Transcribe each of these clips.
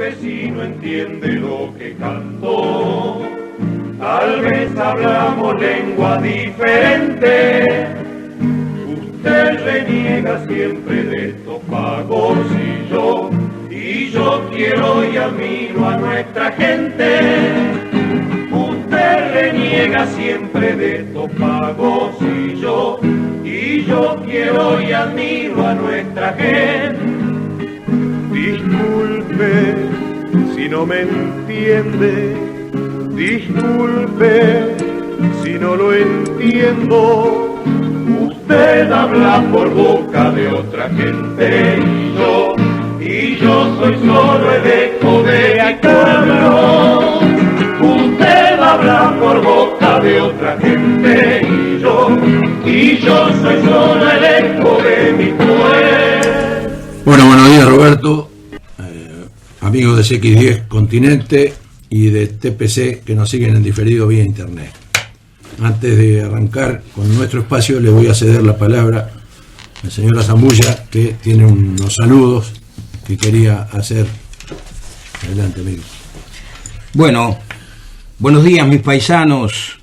disculpe si no entiende lo que canto. Tal vez hablamos lengua diferente. Usted reniega siempre de estos pagos y yo quiero y admiro a nuestra gente. Usted reniega siempre de estos pagos y yo quiero y admiro a nuestra gente. Disculpe si no me entiende, disculpe si no lo entiendo. Usted habla por boca de otra gente y yo soy solo el eco de mi pueblo. Usted habla por boca de otra gente y yo soy solo el eco de mi pueblo. Bueno, buenos días Roberto, amigos de CX10 Continente y de TPC que nos siguen en diferido vía internet. Antes de arrancar con nuestro espacio, le voy a ceder la palabra a la señora Zambulla, que tiene unos saludos que quería hacer. Adelante, amigo. Bueno, buenos días, mis paisanos.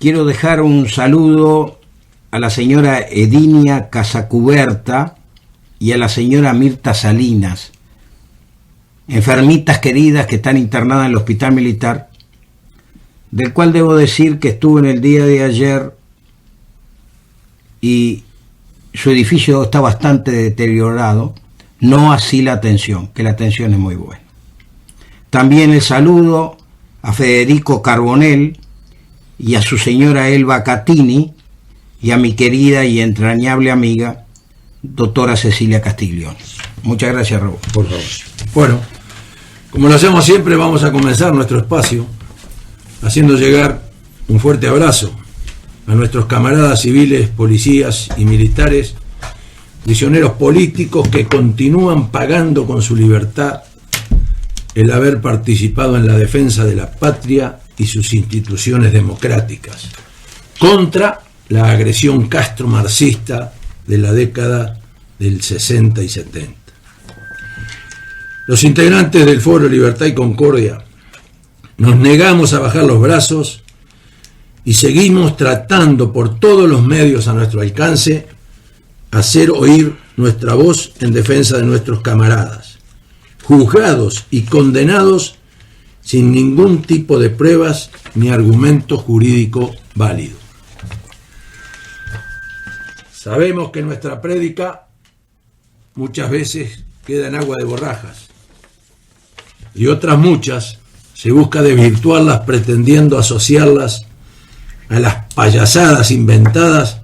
Quiero dejar un saludo a la señora Edinia Casacuberta y a la señora Mirta Salinas, enfermitas queridas que están internadas en el hospital militar, del cual debo decir que estuve en el día de ayer y su edificio está bastante deteriorado, no así la atención, que la atención es muy buena. También el saludo a Federico Carbonell y a su señora Elba Catini y a mi querida y entrañable amiga doctora Cecilia Castiglione. Muchas gracias, Raúl. Por favor. Bueno, como lo hacemos siempre, vamos a comenzar nuestro espacio haciendo llegar un fuerte abrazo a nuestros camaradas civiles, policías y militares, prisioneros políticos que continúan pagando con su libertad el haber participado en la defensa de la patria y sus instituciones democráticas contra la agresión castromarxista de la década del 60 y 70. Los integrantes del Foro Libertad y Concordia nos negamos a bajar los brazos y seguimos tratando por todos los medios a nuestro alcance hacer oír nuestra voz en defensa de nuestros camaradas, juzgados y condenados sin ningún tipo de pruebas ni argumento jurídico válido. Sabemos que nuestra prédica muchas veces queda en agua de borrajas y otras muchas se busca desvirtuarlas pretendiendo asociarlas a las payasadas inventadas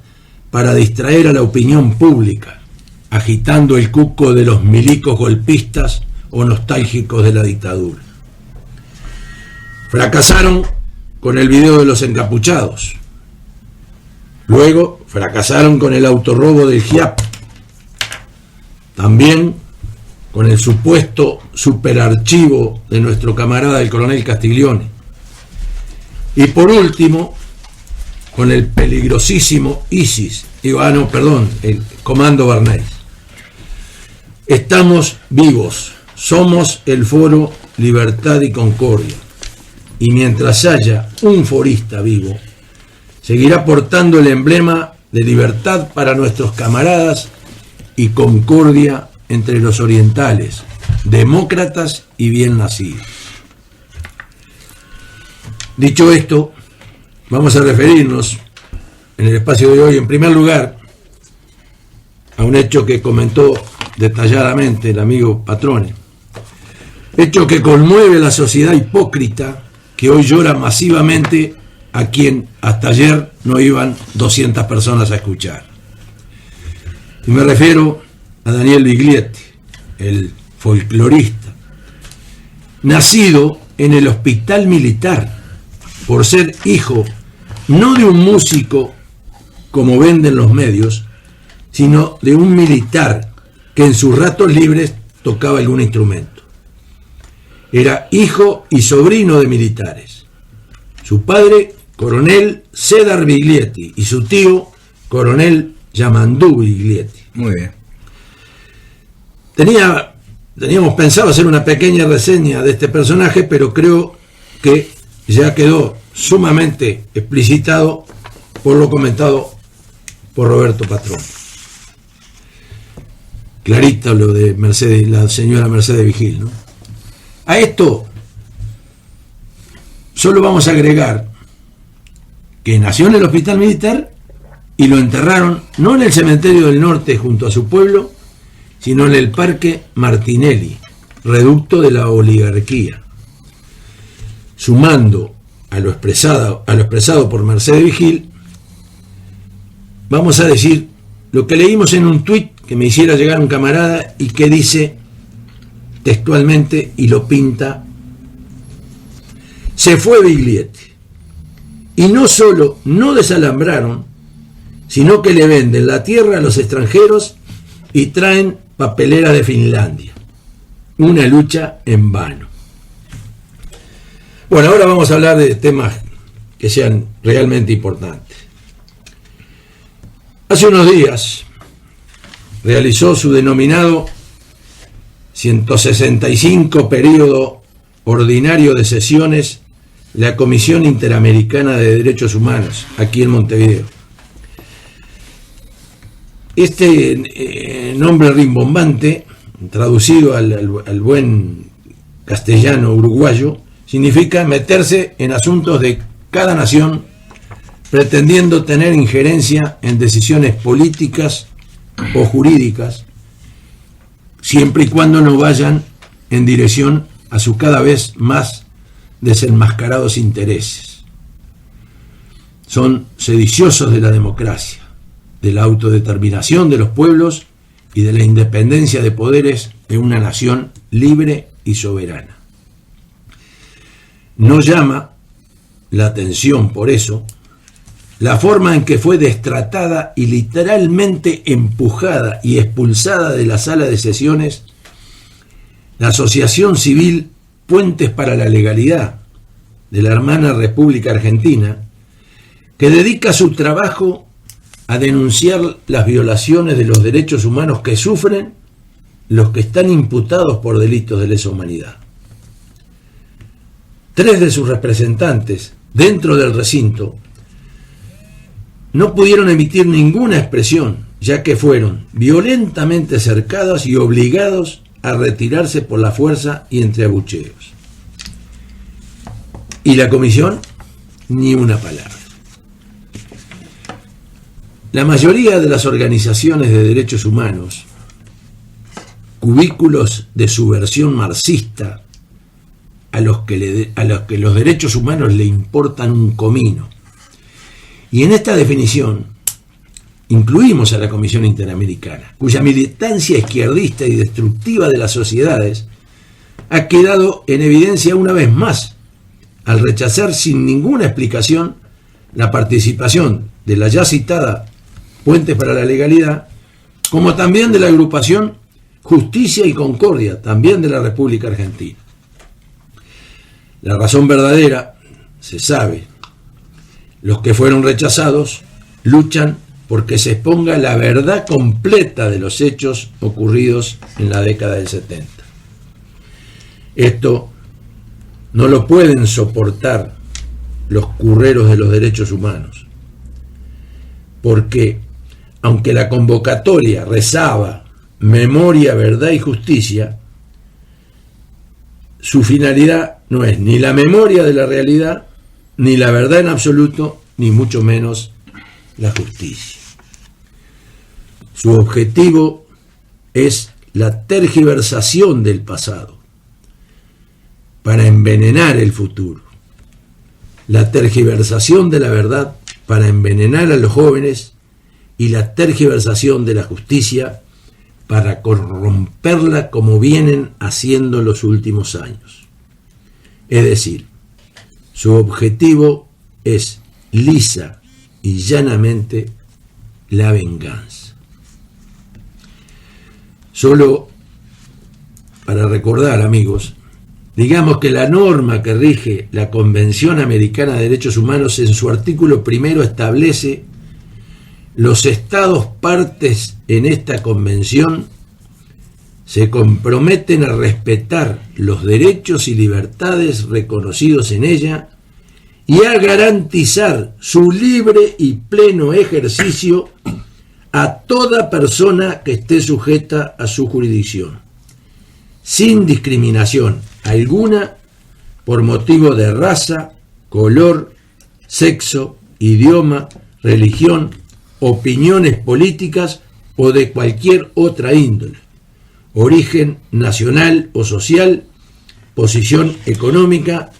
para distraer a la opinión pública, agitando el cuco de los milicos golpistas o nostálgicos de la dictadura. Fracasaron con el video de los encapuchados. Luego fracasaron con el autorrobo del GIAP. También con el supuesto superarchivo de nuestro camarada el coronel Castiglione. Y por último, con el peligrosísimo el Comando Barney. Estamos vivos, somos el Foro Libertad y Concordia. Y mientras haya un forista vivo, seguirá portando el emblema de libertad para nuestros camaradas y concordia entre los orientales, demócratas y bien nacidos. Dicho esto, vamos a referirnos en el espacio de hoy, en primer lugar, a un hecho que comentó detalladamente el amigo Patrone, hecho que conmueve la sociedad hipócrita que hoy llora masivamente a quien hasta ayer no iban 200 personas a escuchar. Y me refiero a Daniel Biglietti, el folclorista, nacido en el hospital militar por ser hijo no de un músico como venden los medios, sino de un militar que en sus ratos libres tocaba algún instrumento. Era hijo y sobrino de militares. Su padre, coronel Cedar Biglietti, y su tío, coronel Yamandú Biglietti. Muy bien. Tenía teníamos pensado hacer una pequeña reseña de este personaje, pero creo que ya quedó sumamente explicitado por lo comentado por Roberto Patrón. Clarito lo de Mercedes, la señora Mercedes Vigil, ¿no? A esto solo vamos a agregar que nació en el hospital militar y lo enterraron no en el cementerio del norte junto a su pueblo, sino en el Parque Martinelli, reducto de la oligarquía. Sumando a lo expresado por Mercedes Vigil, vamos a decir lo que leímos en un tuit que me hiciera llegar un camarada y que dice textualmente y lo pinta: se fue Biglietti y no solo no desalambraron, sino que le venden la tierra a los extranjeros y traen papelera de Finlandia. Una lucha en vano. Bueno, ahora vamos a hablar de temas que sean realmente importantes. Hace unos días realizó su denominado 165 periodo ordinario de sesiones la Comisión Interamericana de Derechos Humanos, aquí en Montevideo. Este nombre rimbombante, traducido al buen castellano uruguayo, significa meterse en asuntos de cada nación, pretendiendo tener injerencia en decisiones políticas o jurídicas, siempre y cuando no vayan en dirección a sus cada vez más desenmascarados intereses. Son sediciosos de la democracia, de la autodeterminación de los pueblos y de la independencia de poderes de una nación libre y soberana. No llama la atención, por eso, la forma en que fue destratada y literalmente empujada y expulsada de la sala de sesiones la asociación civil Puentes para la Legalidad de la hermana República Argentina, que dedica su trabajo a denunciar las violaciones de los derechos humanos que sufren los que están imputados por delitos de lesa humanidad. 3 de sus representantes dentro del recinto no pudieron emitir ninguna expresión, ya que fueron violentamente cercados y obligados a retirarse por la fuerza y entre abucheos. Y la comisión, ni una palabra. La mayoría de las organizaciones de derechos humanos, cubículos de subversión marxista, a los que los derechos humanos le importan un comino. Y en esta definición incluimos a la Comisión Interamericana, cuya militancia izquierdista y destructiva de las sociedades ha quedado en evidencia una vez más al rechazar sin ninguna explicación la participación de la ya citada Puentes para la Legalidad, como también de la agrupación Justicia y Concordia, también de la República Argentina. La razón verdadera se sabe. Los que fueron rechazados luchan porque se exponga la verdad completa de los hechos ocurridos en la década del 70. Esto no lo pueden soportar los curreros de los derechos humanos, porque aunque la convocatoria rezaba memoria, verdad y justicia, su finalidad no es ni la memoria de la realidad, ni la verdad en absoluto, ni mucho menos la justicia. Su objetivo es la tergiversación del pasado para envenenar el futuro, la tergiversación de la verdad para envenenar a los jóvenes y la tergiversación de la justicia para corromperla como vienen haciendo los últimos años. Es decir, su objetivo es lisa y llanamente la venganza. Solo para recordar, amigos, digamos que la norma que rige la Convención Americana de Derechos Humanos en su artículo 1 establece: los estados partes en esta convención se comprometen a respetar los derechos y libertades reconocidos en ella y a garantizar su libre y pleno ejercicio a toda persona que esté sujeta a su jurisdicción, sin discriminación alguna por motivo de raza, color, sexo, idioma, religión, opiniones políticas o de cualquier otra índole, origen nacional o social, posición económica,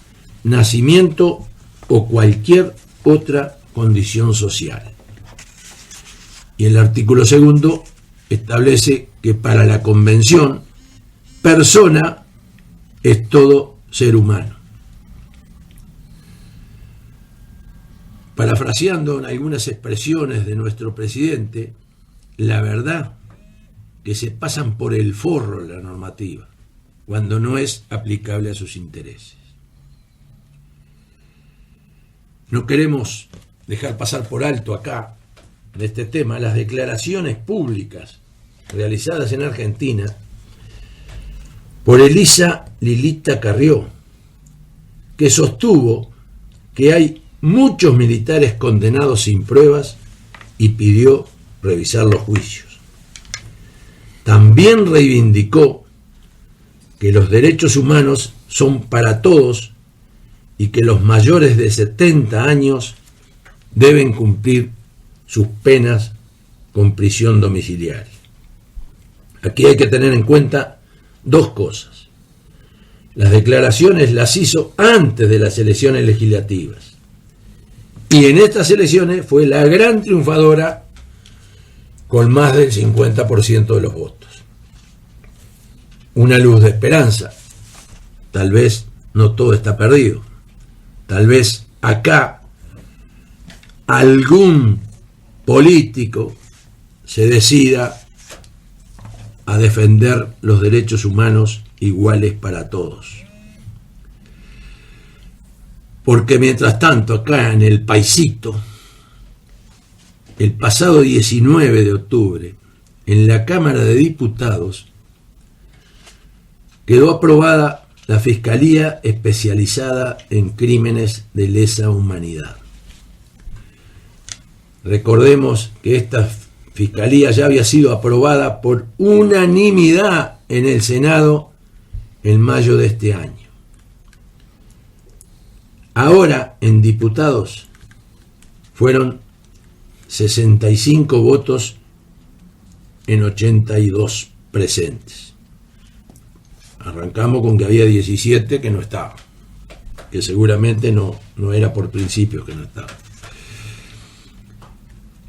nacimiento o cualquier otra condición social. Y el artículo 2 establece que para la Convención, persona es todo ser humano. Parafraseando en algunas expresiones de nuestro presidente, la verdad que se pasan por el forro la normativa, cuando no es aplicable a sus intereses. No queremos dejar pasar por alto acá, de este tema, las declaraciones públicas realizadas en Argentina por Elisa Lilita Carrió, que sostuvo que hay muchos militares condenados sin pruebas y pidió revisar los juicios. También reivindicó que los derechos humanos son para todos y que los mayores de 70 años deben cumplir sus penas con prisión domiciliaria. Aquí hay que tener en cuenta dos cosas. Las declaraciones las hizo antes de las elecciones legislativas. Y en estas elecciones fue la gran triunfadora con más del 50% de los votos. Una luz de esperanza. Tal vez no todo está perdido. Tal vez acá algún político se decida a defender los derechos humanos iguales para todos. Porque mientras tanto, acá en el paisito, el pasado 19 de octubre, en la Cámara de Diputados, quedó aprobada la Fiscalía Especializada en Crímenes de Lesa Humanidad. Recordemos que esta Fiscalía ya había sido aprobada por unanimidad en el Senado en mayo de este año. Ahora, en diputados, fueron 65 votos en 82 presentes. Arrancamos con que había 17 que no estaban, que seguramente no era por principio que no estaban.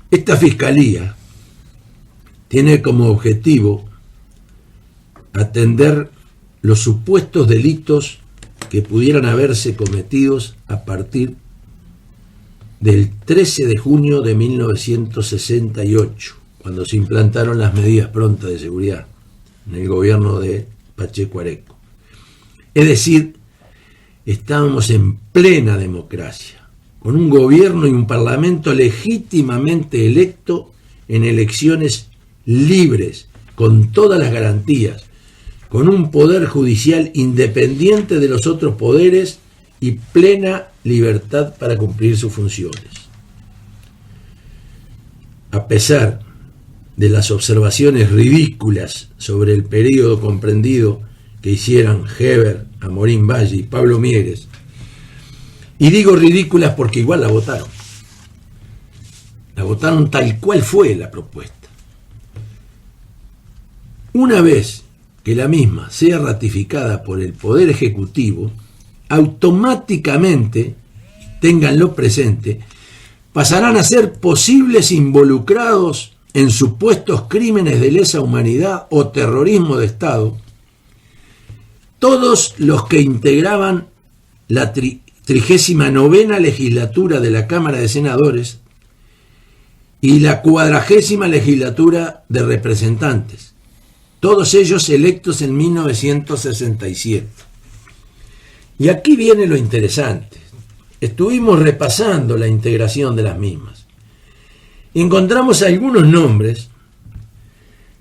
Esta Fiscalía tiene como objetivo atender los supuestos delitos que pudieran haberse cometidos a partir del 13 de junio de 1968, cuando se implantaron las medidas prontas de seguridad en el gobierno de Pacheco Areco. Es decir, estábamos en plena democracia, con un gobierno y un parlamento legítimamente electo en elecciones libres, con todas las garantías, con un poder judicial independiente de los otros poderes y plena libertad para cumplir sus funciones. A pesar de las observaciones ridículas sobre el periodo comprendido que hicieran Heber, Amorín Valle y Pablo Mieres, y digo ridículas porque igual la votaron tal cual fue la propuesta. Una vez que la misma sea ratificada por el Poder Ejecutivo, automáticamente, ténganlo presente, pasarán a ser posibles involucrados en supuestos crímenes de lesa humanidad o terrorismo de Estado todos los que integraban la 39ª legislatura de la Cámara de Senadores y la 40ª legislatura de Representantes, todos ellos electos en 1967. Y aquí viene lo interesante. Estuvimos repasando la integración de las mismas. Encontramos algunos nombres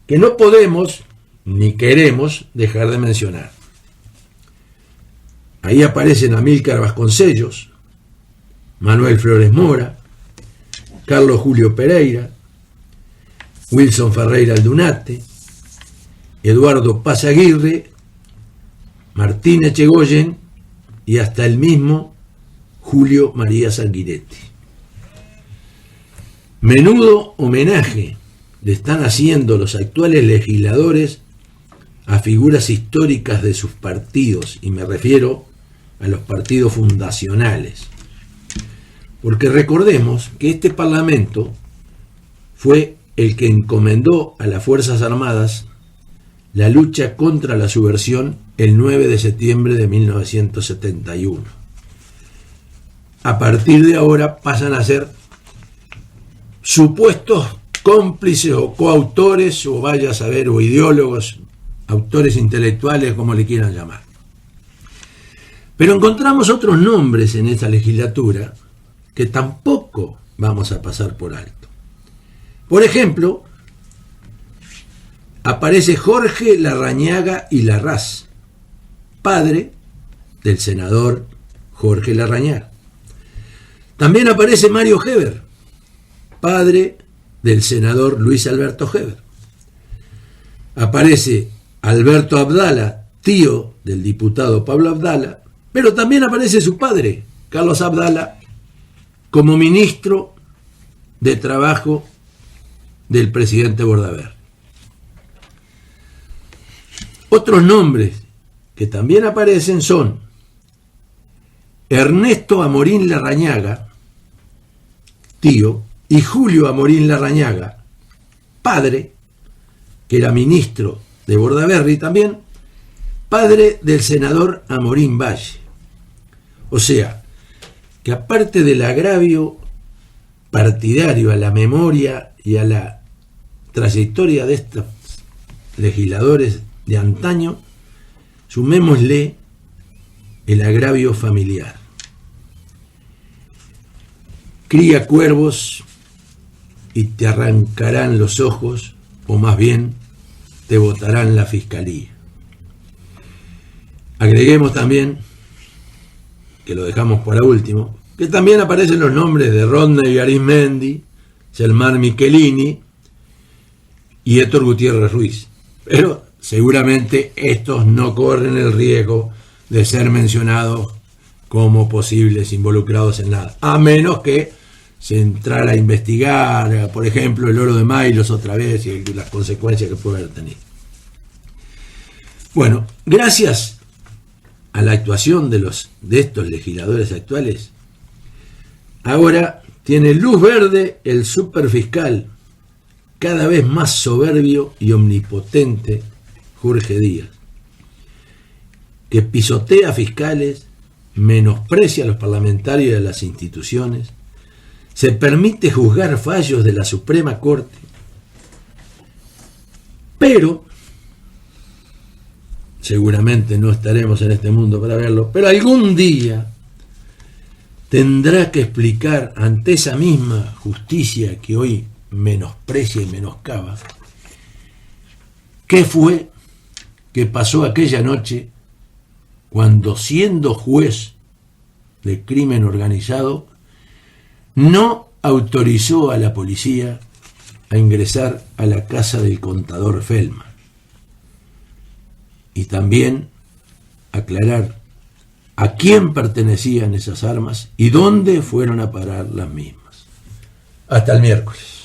que no podemos ni queremos dejar de mencionar. Ahí aparecen Amílcar Vasconcellos, Manuel Flores Mora, Carlos Julio Pereira, Wilson Ferreira Aldunate, Eduardo Paz Aguirre, Martín Echegoyen y hasta el mismo Julio María Sanguinetti. Menudo homenaje le están haciendo los actuales legisladores a figuras históricas de sus partidos, y me refiero a los partidos fundacionales. Porque recordemos que este Parlamento fue el que encomendó a las Fuerzas Armadas la lucha contra la subversión el 9 de septiembre de 1971. A partir de ahora pasan a ser supuestos cómplices o coautores, o vaya a saber, o ideólogos, autores intelectuales, como le quieran llamar. Pero encontramos otros nombres en esta legislatura que tampoco vamos a pasar por alto. Por ejemplo, aparece Jorge Larrañaga y Larraz, padre del senador Jorge Larrañaga. También aparece Mario Heber, padre del senador Luis Alberto Heber. Aparece Alberto Abdala, tío del diputado Pablo Abdala, pero también aparece su padre, Carlos Abdala, como ministro de Trabajo del presidente Bordaberry. Otros nombres que también aparecen son Ernesto Amorín Larrañaga, tío, y Julio Amorín Larrañaga, padre, que era ministro de Bordaberry también, padre del senador Amorín Valle. O sea, que aparte del agravio partidario a la memoria y a la trayectoria de estos legisladores de antaño, sumémosle el agravio familiar. Cría cuervos y te arrancarán los ojos, o más bien te botarán la fiscalía. Agreguemos también, que lo dejamos para último, que también aparecen los nombres de Rodney Arizmendi, Selmar Michelini y Héctor Gutiérrez Ruiz. Pero seguramente estos no corren el riesgo de ser mencionados como posibles involucrados en nada, a menos que se entrara a investigar, por ejemplo, el oro de Mailos otra vez y las consecuencias que puede haber tenido. Bueno, gracias a la actuación de estos legisladores actuales, ahora tiene luz verde el superfiscal, cada vez más soberbio y omnipotente, Jorge Díaz, que pisotea fiscales, menosprecia a los parlamentarios y a las instituciones, se permite juzgar fallos de la Suprema Corte, pero seguramente no estaremos en este mundo para verlo, pero algún día tendrá que explicar ante esa misma justicia que hoy menosprecia y menoscaba qué fue que pasó aquella noche cuando, siendo juez de crimen organizado, no autorizó a la policía a ingresar a la casa del contador Feldman. Y también aclarar a quién pertenecían esas armas y dónde fueron a parar las mismas. Hasta el miércoles.